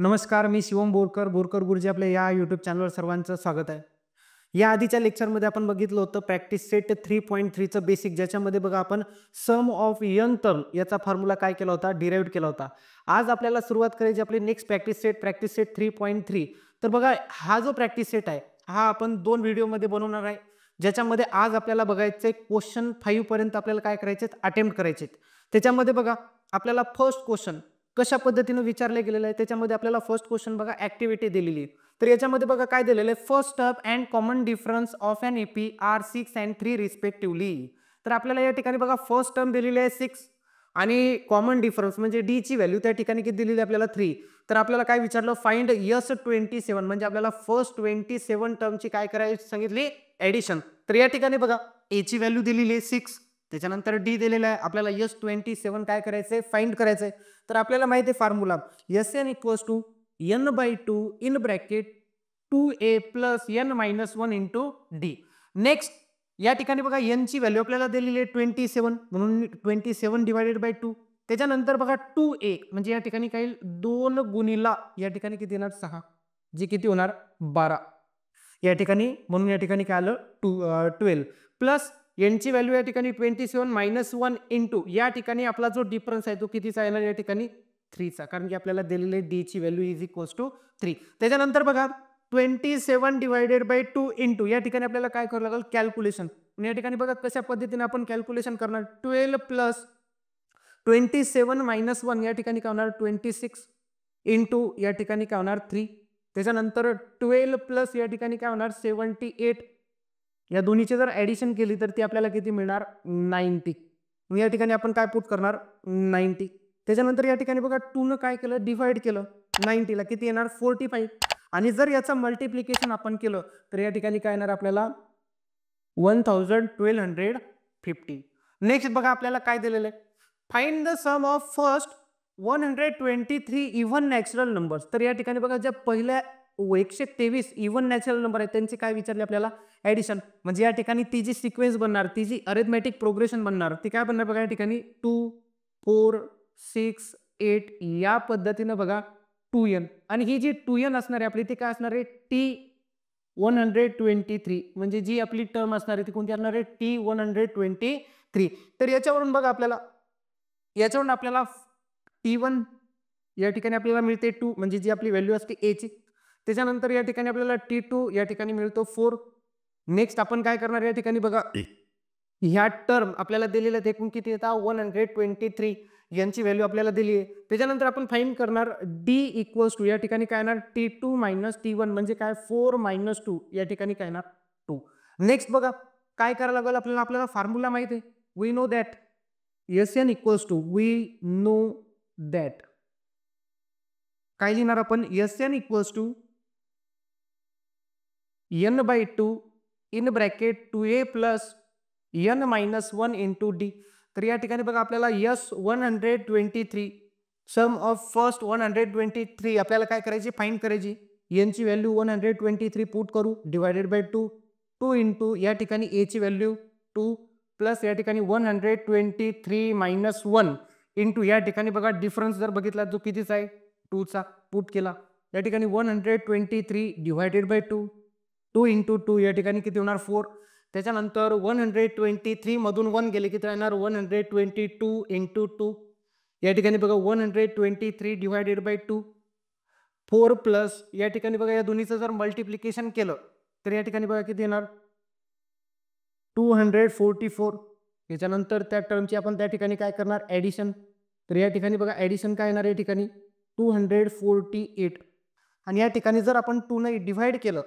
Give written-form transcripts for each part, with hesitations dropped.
नमस्कार, मी शिवम बोरकर, बोरकर गुरुजी आपल्या या यूट्यूब चॅनलवर सर्वांचं स्वागत आहे. या आधीच्या लेक्चरमध्ये आपण बघितलं होतं प्रॅक्टिस सेट 3.3चं बेसिक, ज्याच्यामध्ये बघा आपण सम ऑफ यन टर्म याचा फॉर्म्युला काय केला होता, डिराइव्ह केला होता. आज आपल्याला सुरुवात करायची आपली नेक्स्ट प्रॅक्टिस सेट 3.3. तर बघा हा जो प्रॅक्टिस सेट आहे हा आपण 2 व्हिडिओमध्ये बनवणार आहे, ज्याच्यामध्ये आज आपल्याला बघायचं क्वेश्चन 5 पर्यंत आपल्याला काय करायचे, अटेम्प्ट करायचे. त्याच्यामध्ये बघा आपल्याला फर्स्ट क्वेश्चन कशा पद्धतीने विचारले गेलेलं आहे. त्याच्यामध्ये आपल्याला फर्स्ट क्वेश्चन बघा ऍक्टिव्हिटी दिलेली आहे. तर याच्यामध्ये बघा काय दिलेलं आहे, first step and common difference of an AP are 6 and 3 respectively. तर आपल्याला या ठिकाणी बघा फर्स्ट टर्म दिलेली आहे 6 आणि कॉमन डिफरन्स म्हणजे डी ची व्हॅल्यू त्या ठिकाणी किती दिलेली आपल्याला 3. तर आपल्याला काय विचारलं, फाइंड यस 27 म्हणजे आपल्याला फर्स्ट 27 टर्मची काय करायची सांगितली, ऍडिशन. तर या ठिकाणी बघा ए ची व्हॅल्यू दिलेली आहे 6, त्याच्यानंतर डी दिलेला आहे, आपल्याला यस 27 काय करायचंय, फाइंड करायचंय. तर आपल्याला माहिती आहे formula S N equals to n/2 in bracket 2a plus n-1 into D. Next या ठिकाणी बघा n ची व्हॅल्यू आपल्याला दिलेली आहे 27 म्हणून 27 डिवायडेड बाय 2. त्याच्यानंतर बघा 2a म्हणजे या ठिकाणी काही 2 गुणिला या ठिकाणी किती येणार 6, जे किती होणार 12 या ठिकाणी, म्हणून या ठिकाणी काय आलं 12 प्लस n ची व्हॅल्यू या ठिकाणी 27 - 1 इंटू या ठिकाणी आपला जो डिफरन्स आहे तो कितीचा येणार या ठिकाणी 3 चा, कारण की आपल्याला दिलेले d ची व्हॅल्यू इज इक्वल्स टू 3. त्याच्यानंतर बघा 27 डिवायडेड बाय 2 इंटू या ठिकाणी आपल्याला काय करावं लागेल, कॅल्क्युलेशन. या ठिकाणी बघा कशा पद्धतीने आपण कॅल्क्युलेशन करणार, 12 प्लस 27 - 1 या ठिकाणी काय होणार 26 इंटू या ठिकाणी काय होणार 3. त्याच्यानंतर 12 प्लस या ठिकाणी काय होणार 78, या दोन्हीची जर ऍडिशन केली तर ती आपल्याला किती मिळणार 90. या ठिकाणी आपण काय पुट करणार 90. त्याच्यानंतर या ठिकाणी बघा 2 न काय केलं, डिवाइड केलं 90 ला, किती येणार 45. आणि जर याचं मल्टिप्लिकेशन आपण केलं तर या ठिकाणी काय येणार आपल्याला 1250. नेक्स्ट बघा आपल्याला काय दिलेलं आहे, find the sum of first 123 even natural numbers. तर या ठिकाणी बघा ज्या पहिल्या 123 इव्हन नॅचरल नंबर आहेत त्यांचे काय विचारले आपल्याला, ऍडिशन. म्हणजे या ठिकाणी ती जी सिक्वेन्स बनणार, ती जी अरिथमॅटिक प्रोग्रेशन बनणार ती काय बनणार बघा, या ठिकाणी 2 4 6 8 या पद्धतीनं बघा 2n, आणि ही जी 2n असणार आहे आपली ती काय असणार आहे T123, म्हणजे जी आपली टर्म असणार आहे ती कोणती असणार आहे T123. तर याच्यावरून बघा आपल्याला T1 या ठिकाणी आपल्याला मिळते 2 म्हणजे जी आपली व्हॅल्यू असते a ची. त्याच्यानंतर या ठिकाणी आपल्याला T2 या ठिकाणी मिळतो 4. नेक्स्ट आपण काय करणार या ठिकाणी बघा, ह्या टर्म आपल्याला दिलेल्या एकूण किती येतात 123 यांची व्हॅल्यू आपल्याला दिली आहे. त्याच्यानंतर आपण फाइंड करणार d इक्वल्स टू या ठिकाणी काय येणार T2 - T1 म्हणजे काय 4 - 2 या ठिकाणी काय येणार 2. नेक्स्ट बघा काय करायला लागेल आपल्याला, आपल्याला फॉर्म्युला माहिती आहे, we know that Sn equals to काय लिहिणार आपण Sn equals to n/2 in bracket 2a plus n-1 into D. तर या ठिकाणी बघा आपल्याला यस 123 सम ऑफ फर्स्ट 123 आपल्याला काय करायची, फाइंड करायची. n ची व्हॅल्यू 123 पुट करू डिवायडेड बाय 2 इंटू या ठिकाणी a ची व्हॅल्यू 2 प्लस या ठिकाणी 123 - 1 इंटू या ठिकाणी बघा डिफरन्स जर बघितला जो कितीचा आहे 2 चा, पुट केला या ठिकाणी 123 डिवायडेड बाय 2 इंटू 2 या ठिकाणी किती होणार 4. त्याच्यानंतर 123 मधून 1 गेले किती राहणार 122 इंटू 2 या ठिकाणी बघा 123 डिवायडेड बाय 2 4 प्लस या ठिकाणी बघा या दोन्हीचं जर मल्टिप्लिकेशन केलं तर या ठिकाणी बघा किती येणार 244. याच्यानंतर त्या टर्मची आपण त्या ठिकाणी काय करणार ऍडिशन. तर या ठिकाणी बघा ऍडिशन काय येणार या ठिकाणी 248, आणि या ठिकाणी जर आपण 2 ने डिवाइड केलं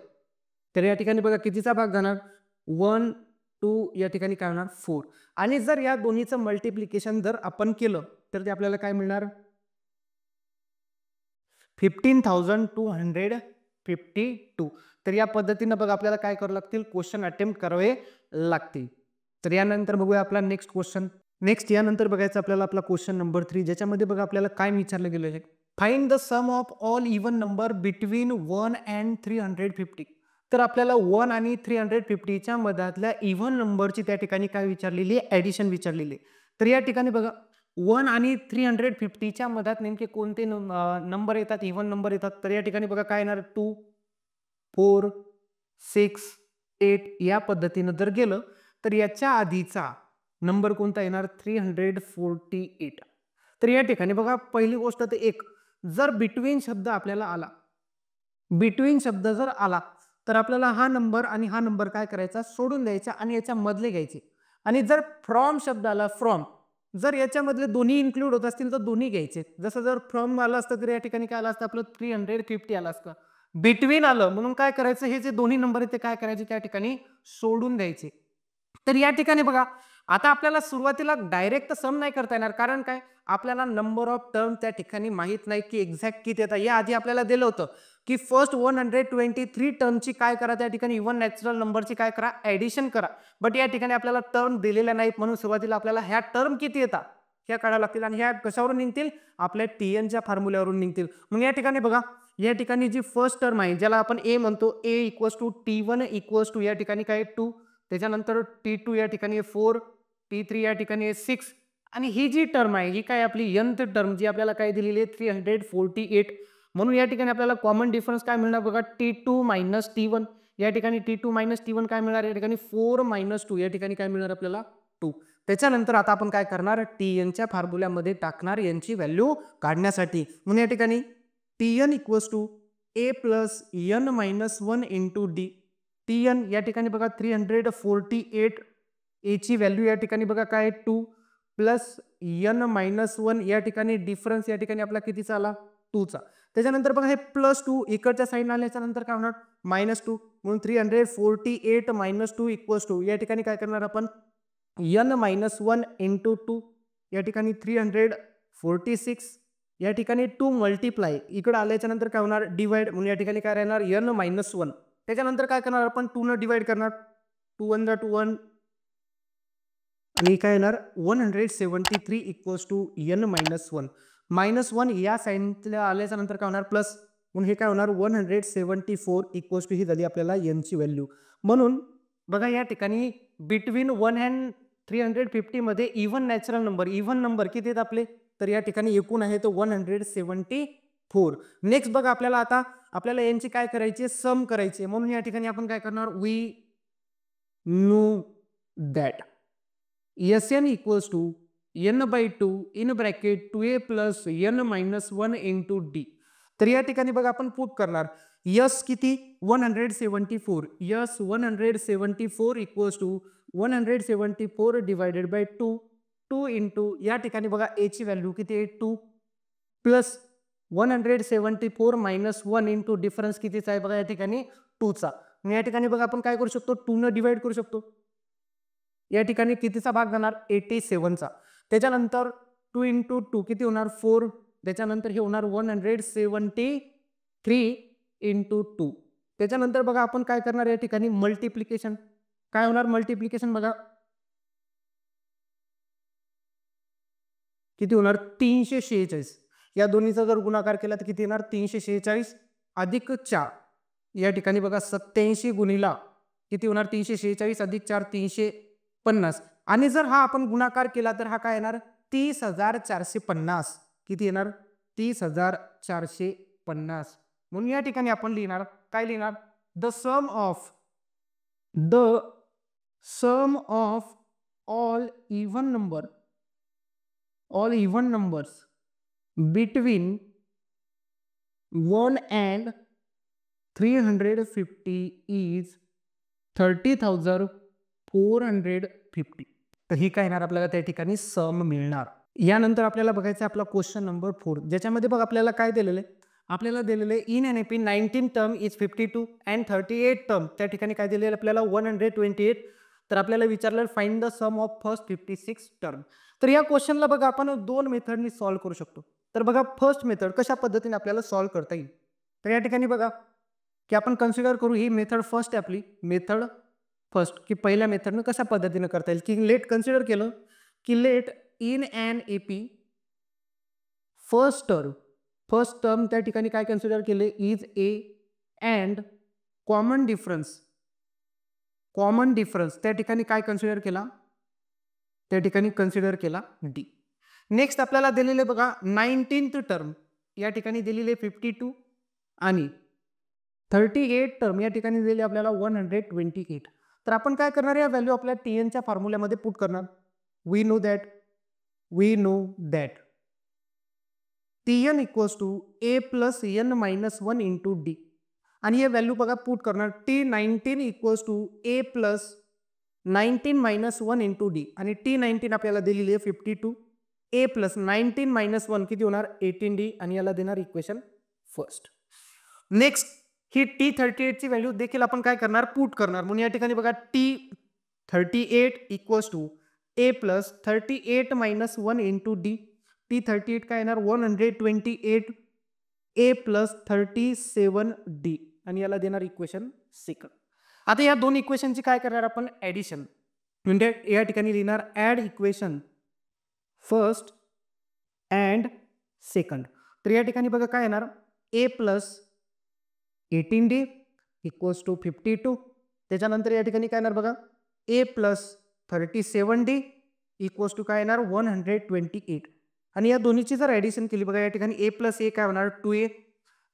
तर या ठिकाणी बघा कितीचा भाग जाणार 1 2 या ठिकाणी काय होणार 4. आणि जर या दोन्हीचं मल्टिप्लिकेशन जर आपण केलं तर ते आपल्याला काय मिळणार 15,252. तर या पद्धतीनं बघा आपल्याला काय करावं लागतील, क्वेश्चन अटेम्प्ट करावे लागतील. तर यानंतर बघूया आपला नेक्स्ट क्वेश्चन. नेक्स्ट यानंतर बघायचं आपल्याला आपला क्वेश्चन नंबर 3, ज्याच्यामध्ये बघा आपल्याला काय विचारलं गेलं आहे, find the sum of all even number between 1 and 350. तर आपल्याला 1 आणि 350च्या मधातल्या इव्हन नंबरची त्या ठिकाणी काय विचारलेली आहे, ऍडिशन विचारलेली आहे. तर या ठिकाणी बघा 1 आणि 350च्या मधात नेमके कोणते नंबर येतात, इव्हन नंबर येतात? तर या ठिकाणी बघा काय येणार 2, 4, 6, 8 या पद्धतीनं जर गेलं तर याच्या आधीचा नंबर कोणता येणार 348. तर या ठिकाणी बघा पहिली गोष्ट तर एक, जर बिटवीन शब्द आपल्याला आला, बिटवीन शब्द जर आला तर आपल्याला हा नंबर आणि हा नंबर काय करायचा सोडून द्यायचा आणि याच्या मधले घ्यायचे. आणि जर फ्रॉम शब्द आला, फ्रॉम, जर याच्यामधले दोन्ही इन्क्लूड होत असतील तर दोन्ही घ्यायचे. जसं जर फ्रॉम आलं असतं तर या ठिकाणी काय आलं असतं आपलं 350 आलं असतं. बिटवीन आलं म्हणून काय करायचं, हे जे दोन्ही नंबर आहेत ते काय करायचे त्या ठिकाणी सोडून द्यायचे. तर या ठिकाणी बघा आता आपल्याला सुरुवातीला डायरेक्ट सम नाही करता येणार, कारण काय आपल्याला नंबर ऑफ टर्म त्या ठिकाणी माहित नाही की एक्झॅक्ट किती येतात. या आधी आपल्याला दिलं होतं की फर्स्ट 123 टर्मची काय करा त्या ठिकाणी इव्हन नॅचरल नंबरची काय करा ऍडिशन करा. बट या ठिकाणी आपल्याला टर्म दिलेल्या नाहीत म्हणून सुरुवातीला आपल्याला ह्या टर्म किती येतात ह्या काढाव्या लागतील आणि ह्या कशावरून निघतील आपल्या TNच्या फॉर्म्युल्यावरून निघतील. मग या ठिकाणी बघा या ठिकाणी जी फर्स्ट टर्म आहे ज्याला आपण ए म्हणतो, A equals to T1 equals to या ठिकाणी काय 2, त्याच्यानंतर T2 या ठिकाणी 4, T3 या ठिकाणी 6 आणि ही जी टर्म आहे ही काय आपली nth टर्म जी आपल्याला काय दिलेली आहे 348. म्हणून या ठिकाणी आपल्याला कॉमन डिफरन्स काय मिळणार बघा T2 मायनस T1. या ठिकाणी T2 मायनस T1 काय मिळणार, या ठिकाणी 4 मायनस 2 या ठिकाणी काय मिळणार आपल्याला 2. त्याच्यानंतर आता आपण काय करणार TNच्या फॉर्म्युल्यामध्ये टाकणार यांची व्हॅल्यू काढण्यासाठी. म्हणून या ठिकाणी TN equals to A plus n minus 1 into D. TN या ठिकाणी बघा 348 A ची व्हॅल्यू या ठिकाणी बघा काय 2 प्लस n मायनस 1 या ठिकाणी डिफरन्स या ठिकाणी आपला कितीचा आला 2 चा. त्याच्यानंतर बघा हे प्लस 2 इकडच्या साईड आल्याच्या नंतर काय होणार -2 म्हणून 348 मायनस 2 इक्वल्स टू या ठिकाणी काय करणार आपण n मायनस 1 इंटू 2 या ठिकाणी 346 या ठिकाणी 2 मल्टिप्लाय इकडे आल्याच्या नंतर काय होणार डिवाइड म्हणून या ठिकाणी काय राहणार n मायनस 1. त्याच्यानंतर काय करणार आपण 2 न डिवाइड करणार 2 1 जा 2 1 आणि काय येणार 173 इक्वल्स टू n मायनस 1. -1 या साईडला आल्याच्या नंतर काय होणार प्लस म्हणून हे काय होणार 174 इक्वल्स टू ही झाली आपल्याला n ची व्हॅल्यू. म्हणून बघा या ठिकाणी बिटवीन 1 अँड 350 मध्ये even natural number, even number किती आहेत आपले तर या ठिकाणी एकूण आहे तो 174. नेक्स्ट बघा आपल्याला आता आपल्याला यांची काय करायची सम करायची. म्हणून या ठिकाणी आपण काय करणार we know that Sn equals to n/2 in bracket 2a plus n minus 1 into d. तर या ठिकाणी बघा आपण पुट करणार S किती 174, S 174 equals to 174 divided by 2, 2 into या ठिकाणी बघा a ची व्हॅल्यू किती आहे 2 प्लस 174 मायनस 1 इंटू डिफरन्स कितीचा आहे बघा या ठिकाणी 2 चा. या ठिकाणी बघा आपण काय करू शकतो 2 न डिवाइड करू शकतो. या ठिकाणी कितीचा भाग जाणार 87 चा. त्याच्यानंतर 2 इंटू 2 किती होणार 4. त्याच्यानंतर हे होणार 173 इंटू 2. त्याच्यानंतर बघा आपण काय करणार या ठिकाणी मल्टिप्लिकेशन. काय होणार मल्टिप्लिकेशन बघा किती होणार 346. या दोन्हीचा जर गुणाकार केला तर किती येणार 346 अधिक 4. या ठिकाणी बघा 87 गुणिला किती होणार 346 अधिक 4 350. आणि जर हा आपण गुणाकार केला तर हा काय येणार 30,450. किती येणार 30,450. म्हणून या ठिकाणी आपण लिहिणार काय लिहिणार the sum of all even numbers between 1 and 350 is 30,450. तर ही काय येणार आपल्याला त्या ठिकाणी सम मिळणार. यानंतर आपल्याला बघायचं आपला क्वेश्चन नंबर 4 ज्याच्यामध्ये बघ आपल्याला काय दिलेलं आहे आपल्याला दिलेलं आहे in an AP 19 term is 52 and 38 term त्या ठिकाणी काय दिलेलं आपल्याला 128. तर आपल्याला विचारलं find the sum of first 56 term. तर या क्वेश्चनला बघा आपण दोन मेथडनी सॉल्व्ह करू शकतो. तर बघा फर्स्ट मेथड कशा पद्धतीने आपल्याला सॉल्व्ह करता येईल. तर या ठिकाणी बघा की आपण कन्सिडर करू ही मेथड फर्स्ट आहे आपली मेथड फर्स्ट की पहिल्या मेथडनं कशा पद्धतीने करता येईल की लेट कन्सिडर केलं की let in and AP first term त्या ठिकाणी काय कन्सिडर केले is A and common difference त्या ठिकाणी काय कन्सिडर केला त्या ठिकाणी कन्सिडर केला डी. नेक्स्ट आपल्याला दिलेले बघा 19th टर्म या ठिकाणी दिलेले 52 आणि 38 टर्म या ठिकाणी दिलेले आपल्याला 128. तर आपण काय करणार, या व्हॅल्यू आपल्या TNच्या फॉर्म्युल्यामध्ये पुट करणार. We know that TN equals to A plus N minus 1 into D आणि हे व्हॅल्यू बघा पुट करणार. T19 equals to A plus 19 minus 1 into D आणि T19 आपल्याला दिलेली आहे 52. A प्लस 19 मायनस 1 किती होणार 18D आणि याला देणार इक्वेशन फर्स्ट. नेक्स्ट ही T38 ची व्हॅल्यू देखील आपण काय करणार, पुट करणार. म्हणून या ठिकाणी बघा T38 equals to A plus 38 minus 1 into D. T38 काय येणार 128 A प्लस 37D आणि याला देणार इक्वेशन सेकंड. आता या दोन इक्वेशनची काय करणार आपण ऍडिशन, म्हणजे या ठिकाणी लिहिणार add equation first and second. तर या ठिकाणी बघा काय येणार A plus 18D equals to 52. त्याच्यानंतर या ठिकाणी काय येणार बघा A plus 37D equals to काय येणार 128 आणि या दोन्हीची जर ऍडिशन केली बघा या ठिकाणी A प्लस A काय होणार 2A.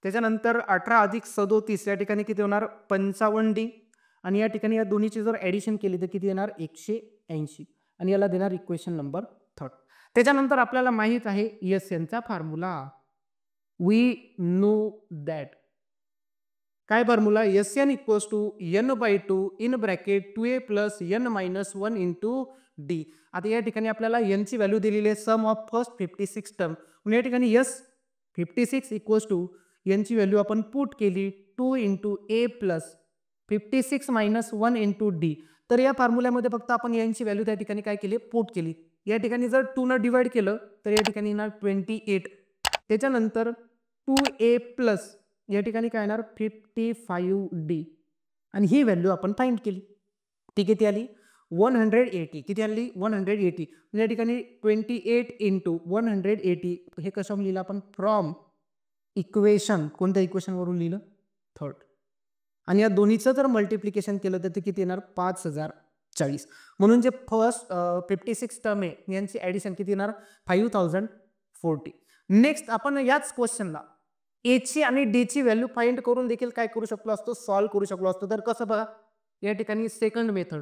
त्याच्यानंतर 18 अधिक 37 या ठिकाणी किती होणार 55D आणि या ठिकाणी या दोन्हीची जर ऍडिशन केली तर किती येणार 180 आणि याला देणार इक्वेशन नंबर थर्ड. त्याच्यानंतर आपल्याला माहित आहे SN चा फॉर्म्युला. वी नो दॅट काय formula SN equals to N/2 in bracket 2A plus N minus 1 into D. आता या ठिकाणी आपल्याला N ची व्हॅल्यू दिलेली आहे सम ऑफ फर्स्ट 56 टर्म. म्हणून या ठिकाणी S56 इक्वल्स टू N ची व्हॅल्यू आपण पुट केली 2 into A plus 56 minus 1 into D. तर या फॉर्म्युल्यामध्ये फक्त आपण N ची व्हॅल्यू त्या ठिकाणी काय केली पुट केली. या ठिकाणी जर 2 न डिवाइड केलं तर या ठिकाणी येणार 28. त्याच्यानंतर 2A प्लस या ठिकाणी काय येणार 55D आणि ही व्हॅल्यू आपण फाइंड केली. ती किती आली 180. किती आली 180. या ठिकाणी 28 इंटू 180 हे कसं लिहिलं आपण फ्रॉम इक्वेशन, कोणत्या इक्वेशनवरून लिहिलं थर्ड. आणि या दोन्हीचं जर मल्टिप्लिकेशन केलं तर ते किती येणार 5040. म्हणून जे फर्स्ट 56 टर्म आहे यांची ऍडिशन किती येणार 5040. नेक्स्ट आपण याच क्वेश्चनला A ची आणि D ची व्हॅल्यू फाइंड करून देखील काय करू शकलो असतो सॉल्व्ह करू शकलो असतो. तर कसं बघा या ठिकाणी सेकंड मेथड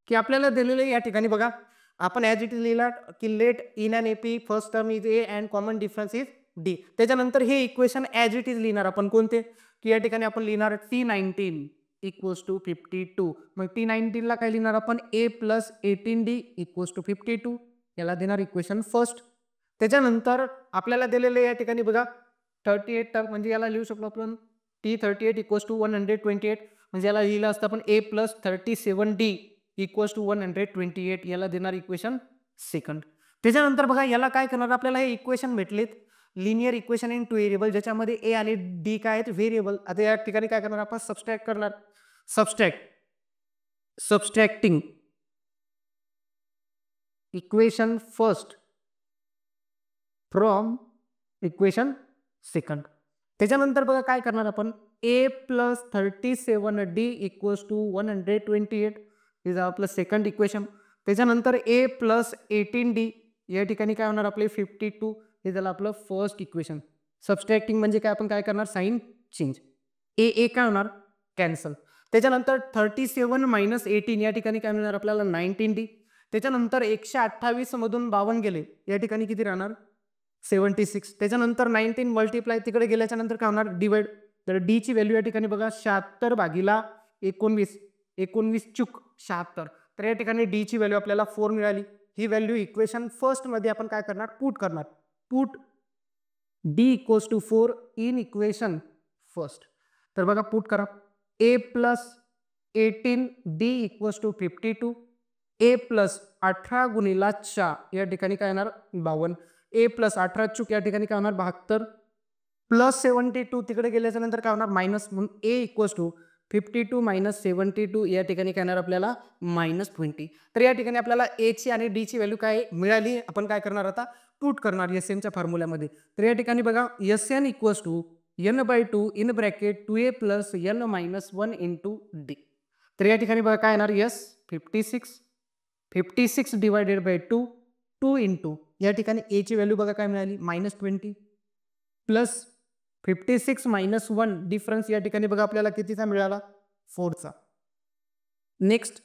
की आपल्याला दिलेलं या ठिकाणी बघा आपण ॲज इट इज लिहिला की let in and AP first term is A and common difference is D. त्याच्यानंतर हे इक्वेशन ॲज इट इज लिहिणार आपण कोणते की या ठिकाणी आपण लिहिणार T19 इक्वल्स टू 52. मग T19 ला काय लिहिणार आपण A plus 18D equals to 52 याला देणार इक्वेशन फर्स्ट. त्याच्यानंतर आपल्याला दिलेले या ठिकाणी बघा 38 टर्म म्हणजे याला लिहू शकलो आपण T38 इक्वल्स टू 128 म्हणजे याला लिहिलं असतं आपण A plus 37D equals to 128 याला देणार इक्वेशन सेकंड. त्याच्यानंतर बघा याला काय करणार आपल्याला हे इक्वेशन भेटलेत लिनियर इक्वेशन इन 2 व्हेरिएबल ज्याच्यामध्ये A आणि D काय आहेत व्हेरिएबल. आता या ठिकाणी काय करणार आपण सबस्ट्रॅक्ट करणार. Subtracting equation first from equation second. त्याच्यानंतर बघा काय करणार आपण A plus 37D equals to 128 is आपलं सेकंड इक्वेशन. त्याच्यानंतर A प्लस 18D या ठिकाणी काय होणार आपले 52 हे झालं आपलं फर्स्ट इक्वेशन. सबस्ट्रॅक्टिंग म्हणजे काय आपण काय करणार साइन चेंज. A काय होणार कॅन्सल. त्याच्यानंतर 37 मायनस 18 या ठिकाणी काय होणार आपल्याला 19D. त्याच्यानंतर 128 मधून 52 गेले या ठिकाणी किती राहणार 76. त्याच्यानंतर 19 मल्टिप्लाय तिकडे गेल्याच्या नंतर काय होणार डिवाइड. तर D ची व्हॅल्यू या ठिकाणी बघा 76 भागीला 19 चूक 76. तर या ठिकाणी D ची व्हॅल्यू आपल्याला 4 मिळाली. ही व्हॅल्यू इक्वेशन फर्स्ट मध्ये आपण काय करणार पुट करणार. Put D equals to 4 in equation first. तर बघा पुट करा A plus 18D equals to 52. A plus 18 गुणिला 4 या ठिकाणी काय येणार 52. A प्लस 18 चूक या ठिकाणी काय होणार 72 प्लस 72 तिकडे गेल्याच्या नंतर काय होणार मायनस. म्हणून A इक्वल्स टू 52 मायनस 72 या ठिकाणी काय येणार आपल्याला -20. तर या ठिकाणी आपल्याला A ची आणि D ची व्हॅल्यू काय मिळाली. आपण काय करणार आता पुट करणार SN च्या फॉर्म्युल्यामध्ये. तर या ठिकाणी बघा SN equals to N/2 in bracket 2A plus N minus 1 into D. तर या ठिकाणी बघा काय येणार 56 डिवायडेड बाय 2 इंटू या ठिकाणी ए ची व्हॅल्यू बघा काय मिळाली -20 प्लस 56 - 1 डिफरन्स या ठिकाणी बघा आपल्याला कितीचा मिळाला 4चा. नेक्स्ट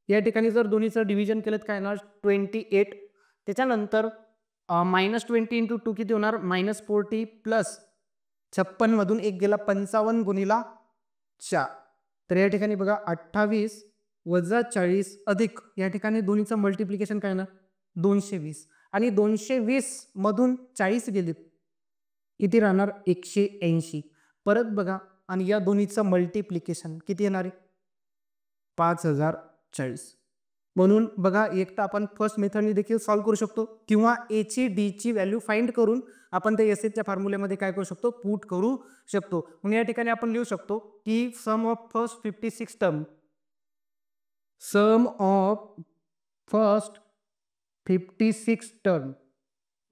या ठिकाणी जर दोन्हीचं डिव्हिजन केलं तर काय होणार 28. त्याच्यानंतर -20 × 2 किती होणार -40 प्लस 56 मधून 1 गेला 55 गुणिला 4. तर या ठिकाणी बघा 28 वजा 40 अधिक या ठिकाणी दोन्हीचं मल्टिप्लिकेशन काय ना 220 आणि 220 मधून 40 गेले किती राहणार 180. परत बघा आणि या दोन्हीचं मल्टिप्लिकेशन किती येणार आहे 5040. म्हणून बघा एक तर आपण फर्स्ट मेथडने देखील सॉल्व्ह करू शकतो किंवा ए ची डी ची व्हॅल्यू फाइंड करून आपण ते एस च्या फॉर्म्युल्यामध्ये काय करू शकतो पुट करू शकतो. म्हणून या ठिकाणी आपण लिहू शकतो की सम ऑफ फर्स्ट 56 टर्म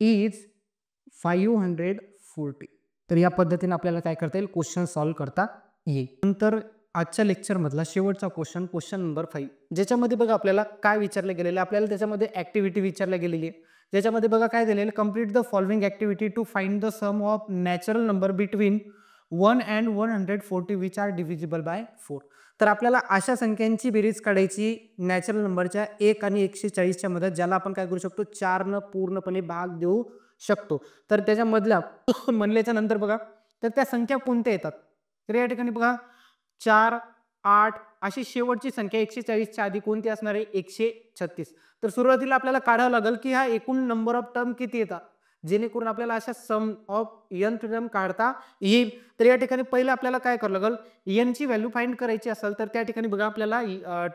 इज 540. तर या पद्धतीने आपल्याला काय करता येईल क्वेश्चन सॉल्व्ह करता येईल. नंतर आजच्या लेक्चर मधला शेवटचा क्वेश्चन नंबर 5 ज्याच्यामध्ये बघा आपल्याला काय विचारले गेलेले आपल्याला त्याच्यामध्ये ऍक्टिव्हिटी विचारल्या गेलेली आहे. ज्याच्यामध्ये बघा काय दिलेलं complete the following activity to find the sum of natural number between 1 and 140 which are divisible by 4. तर आपल्याला अशा संख्यांची बेरीज काढायची नॅचरल नंबरच्या 1 आणि 140 च्या मदत ज्याला आपण काय करू शकतो 4 न पूर्णपणे भाग देऊ शकतो. तर त्याच्यामधल्या म्हणल्याच्या नंतर बघा तर त्या संख्या कोणत्या येतात तर या ठिकाणी बघा 4 8 अशी शेवटची संख्या 140 च्या आधी कोणती असणार आहे 136. तर सुरुवातीला आपल्याला काढावं लागेल की हा एकूण नंबर ऑफ टर्म किती येतात जेणेकरून आपल्याला अशा सम ऑफ n टर्म काढता येईल. तर या ठिकाणी पहिलं आपल्याला काय करावं लागेल n ची व्हॅल्यू फाइंड करायची असेल तर त्या ठिकाणी बघा आपल्याला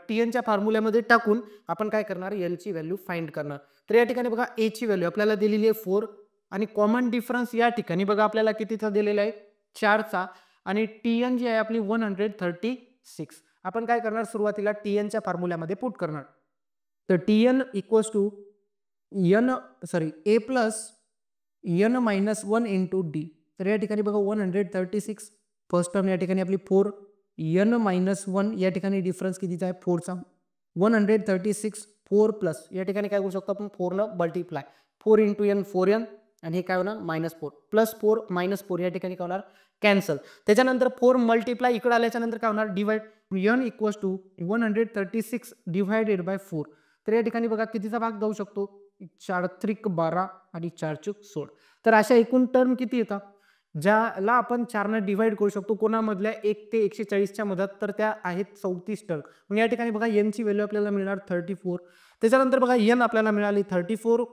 tn च्या फॉर्म्युल्यामध्ये टाकून आपण काय करणार l ची व्हॅल्यू फाइंड करणार. तर या ठिकाणी बघा a ची व्हॅल्यू आपल्याला दिलेली आहे 4 आणि कॉमन डिफरन्स या ठिकाणी बघा आपल्याला कितीचा दिलेला आहे 4चा आणि tn जी आहे आपली 136. आपण काय करणार सुरुवातीला tn च्या फॉर्म्युल्यामध्ये पुट करणार. तर tn equals to a plus n - 1 into D. तर या ठिकाणी बघा 136 फर्स्ट टर्म या ठिकाणी आपली 4 n - 1 या ठिकाणी डिफरन्स कितीचा आहे 4चा 136 4 प्लस या ठिकाणी काय करू शकतो आपण 4 न मल्टिप्लाय 4 इंटू n 4n आणि हे काय होणार -4 प्लस 4 -4 या ठिकाणी काय होणार कॅन्सल. त्याच्यानंतर 4 मल्टिप्लाय इकडे आल्याच्या नंतर काय होणार divide n equals to 136 divided by 4. तर या ठिकाणी बघा कितीचा भाग जाऊ शकतो 4 त्रिक 12 आणि 4 चूक 16. तर अशा एकूण टर्म किती येतात ज्याला आपण 4 ने डिवाइड करू शकतो कोणामधल्या 1 ते 140 च्या मधात तर त्या आहेत 34 टर्म. मग या ठिकाणी बघा n ची व्हॅल्यू आपल्याला मिळणार 34. त्याच्यानंतर बघा n आपल्याला मिळाली 34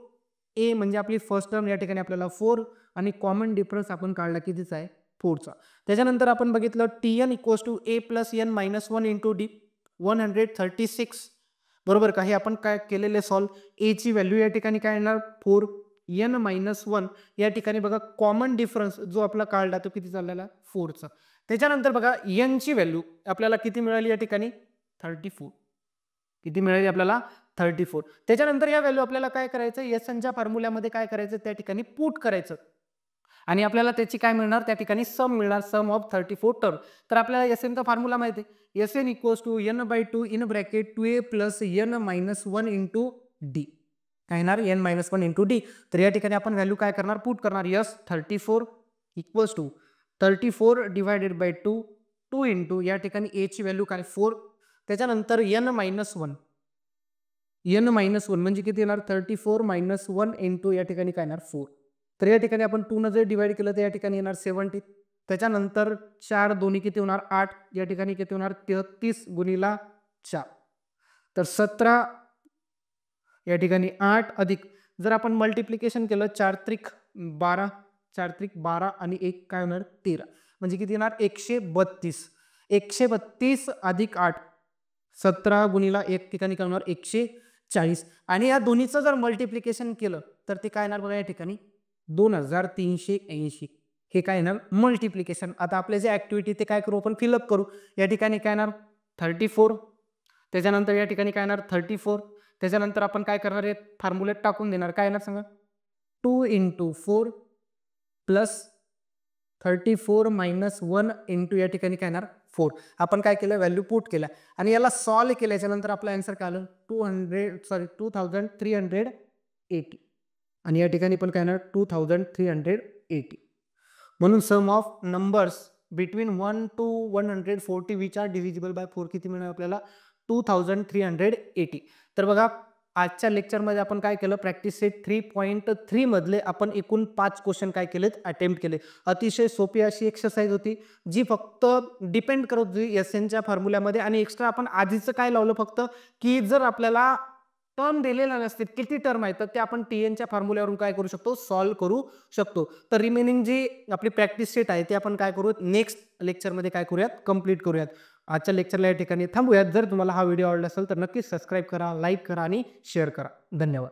a म्हणजे आपली फर्स्ट टर्म या ठिकाणी आपल्याला 4 आणि कॉमन डिफरन्स आपण काढला कितीचा आहे 4चा. त्याच्यानंतर आपण बघितलं tn equals to a plus n - 1 into D 136 बरोबर का. हे आपण काय केलेले सॉल्व a ची व्हॅल्यू या ठिकाणी काय येणार 4 n - 1 या ठिकाणी बघा कॉमन डिफरन्स जो आपला काढला तो किती चाललेला 4चा. त्याच्यानंतर बघा n ची व्हॅल्यू आपल्याला किती मिळाली या ठिकाणी 34 किती मिळाली आपल्याला 34. त्याच्यानंतर या व्हॅल्यू आपल्याला काय करायचं एसएन च्या फॉर्म्युल्यामध्ये काय करायचं त्या ठिकाणी पुट करायचं आणि आपल्याला त्याची काय मिळणार त्या ठिकाणी सम मिळणार सम ऑफ 34 टर्म. तर आपल्याला एसएन चा फॉर्म्युला माहिती आहे SN equals to n/2 in bracket 2a plus n - 1 into D काय येणार n - 1 इंटू डी. तर या ठिकाणी आपण व्हॅल्यू काय करणार पुट करणार S 34 equals to 34 divided by 2 into या ठिकाणी a ची व्हॅल्यू काय 4 त्याच्यानंतर n - 1 म्हणजे किती येणार 34 - 1 इंटू या ठिकाणी काय येणार 4. तर या ठिकाणी आपण 2 न जर डिवाइड केलं तर या ठिकाणी येणार 70. त्याच्यानंतर 4 दोन्ही किती होणार 8 या ठिकाणी किती होणार 33 गुणिला 4 तर 17 या ठिकाणी 8 अधिक जर आपण मल्टिप्लिकेशन केलं 4 त्रिक 12 4 त्रिक 12 आणि 1 काय होणार 13 म्हणजे किती येणार 132 अधिक 8 17 गुणिला 1 ठिकाणी काय होणार 140 आणि या दोन्हीचं जर मल्टिप्लिकेशन केलं तर ते काय येणार बघा या ठिकाणी 2380 हे काय येणार मल्टिप्लिकेशन. आता आपले जे ऍक्टिव्हिटी ते काय करू आपण फिलअप करू. या ठिकाणी काय येणार 34 त्याच्यानंतर या ठिकाणी काय येणार 34 त्याच्यानंतर आपण काय करणार आहे फॉर्म्युलेट टाकून देणार काय येणार सांगा 2 इंटू 4 प्लस 34 - 1 इंटू या ठिकाणी काय येणार 4. आपण काय केलं व्हॅल्यू पुट केला आणि याला सॉल्व केल्याच्या नंतर आपला आन्सर काय आलं 2380 आणि या ठिकाणी पण काय येणार 2380. म्हणून sum of numbers between 1 to 140 which are divisible by 4 किती मिळणार आपल्याला 2380. तर बघा आजच्या लेक्चरमध्ये आपण काय केलं, प्रॅक्टिस सेट 3.3 मधले आपण एकूण 5 क्वेश्चन काय केलेत, अटेम्प्ट केले. अतिशय सोपी अशी एक्सरसाइज होती जी फक्त डिपेंड करत होती एसएनच्या फॉर्म्युल्यामध्ये. आणि एक्स्ट्रा आपण आधीचं काय लावलं फक्त, की जर आपल्याला टर्म दिलेला नसतील, किती टर्म आहेत, तर ते आपण टीएनच्या फॉर्म्युल्यावरून काय करू शकतो, सॉल्व्ह करू शकतो. तर रिमेनिंग जी आपली प्रॅक्टिस सेट आहे ते आपण काय करू, नेक्स्ट लेक्चरमध्ये काय करूयात, कंप्लीट करूयात. आजच्या लेक्चरला या ठिकाणी थांबूयात. जर तुम्हाला हा व्हिडिओ आवडला असेल तर नक्कीच सबस्क्राईब करा, लाईक करा आणि शेअर करा. धन्यवाद.